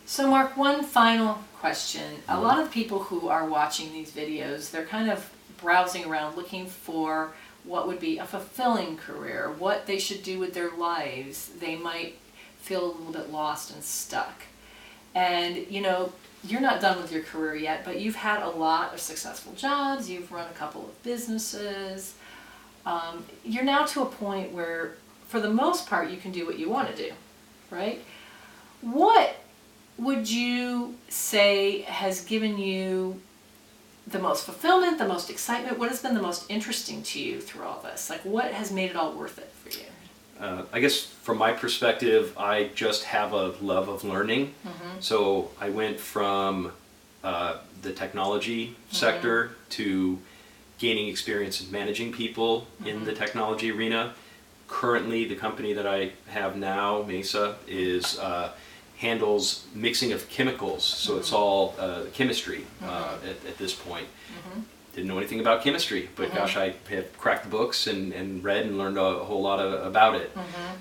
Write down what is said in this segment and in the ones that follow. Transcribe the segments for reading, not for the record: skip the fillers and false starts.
So Mark, one final question. A lot of people who are watching these videos, they're kind of browsing around looking for what would be a fulfilling career, what they should do with their lives. They might feel a little bit lost and stuck. And you know, you're not done with your career yet, but you've had a lot of successful jobs, you've run a couple of businesses. You're now to a point where, for the most part, you can do what you want to do, right? What would you say has given you the most fulfillment, the most excitement? What has been the most interesting to you through all this? Like, what has made it all worth it for you? I guess from my perspective, I just have a love of learning. So I went from the technology sector to gaining experience in managing people in the technology arena. Currently, the company that I have now, Mesa, is handles mixing of chemicals, so it's all chemistry at this point. Didn't know anything about chemistry, but gosh, I have cracked the books and read and learned a whole lot about it.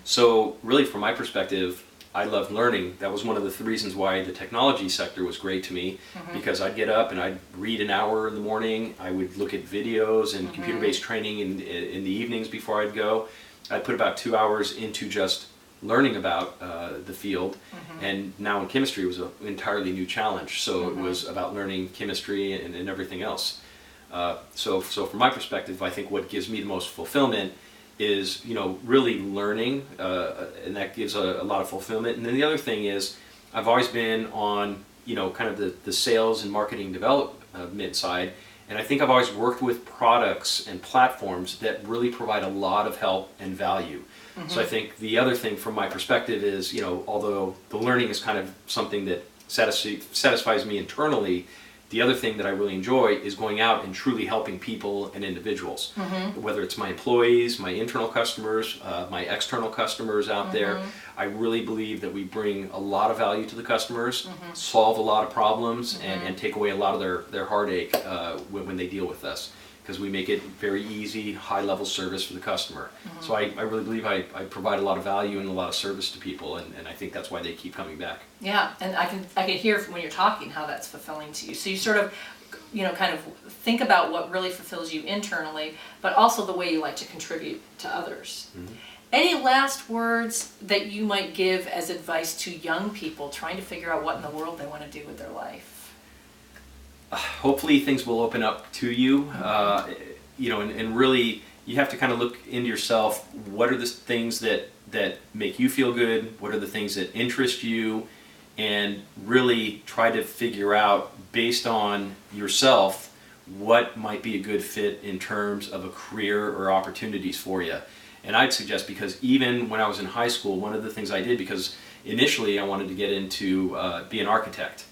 So really, from my perspective, I love learning. That was one of the reasons why the technology sector was great to me, because I'd get up and I'd read an hour in the morning, I would look at videos and computer-based training in the evenings before I'd go. I'd put about 2 hours into just learning about the field, and now in chemistry it was an entirely new challenge, so it was about learning chemistry and everything else. So from my perspective, I think what gives me the most fulfillment is, you know, really learning, and that gives a lot of fulfillment. And then the other thing is, I've always been on, you know, kind of the sales and marketing development side, and I think I've always worked with products and platforms that really provide a lot of help and value. So I think the other thing from my perspective is, you know, although the learning is kind of something that satisfies me internally, the other thing that I really enjoy is going out and truly helping people and individuals, whether it's my employees, my internal customers, my external customers out there. I really believe that we bring a lot of value to the customers, solve a lot of problems, and take away a lot of their heartache when they deal with us, because we make it very easy, high-level service for the customer. So I really believe I provide a lot of value and a lot of service to people, and I think that's why they keep coming back. Yeah, and I can hear from when you're talking how that's fulfilling to you. So you sort of, you know, kind of think about what really fulfills you internally, but also the way you like to contribute to others. Any last words that you might give as advice to young people trying to figure out what in the world they want to do with their life? Hopefully things will open up to you, you know, and really you have to kind of look into yourself. What are the things that make you feel good? What are the things that interest you? And really try to figure out, based on yourself, what might be a good fit in terms of a career or opportunities for you. And I'd suggest, because even when I was in high school, one of the things I did, because initially I wanted to get into be an architect.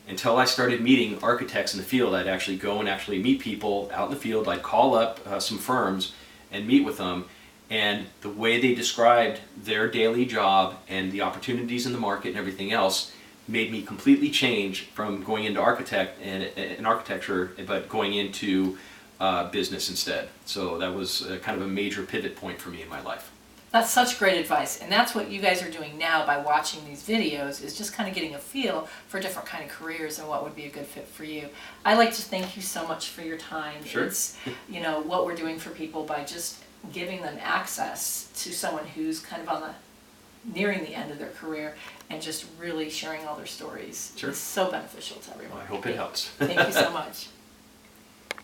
Until I started meeting architects in the field, I'd actually go and actually meet people out in the field. I'd call up some firms and meet with them, and the way they described their daily job and the opportunities in the market and everything else made me completely change from going into architecture, but going into business instead. So that was kind of a major pivot point for me in my life. That's such great advice, and that's what you guys are doing now by watching these videos, is just kind of getting a feel for different kind of careers and what would be a good fit for you. I'd like to thank you so much for your time. Sure. It's, you know, what we're doing for people by just giving them access to someone who's kind of on the nearing the end of their career, and just really sharing all their stories. Sure. It's so beneficial to everyone. Well, I hope it helps. Thank you so much.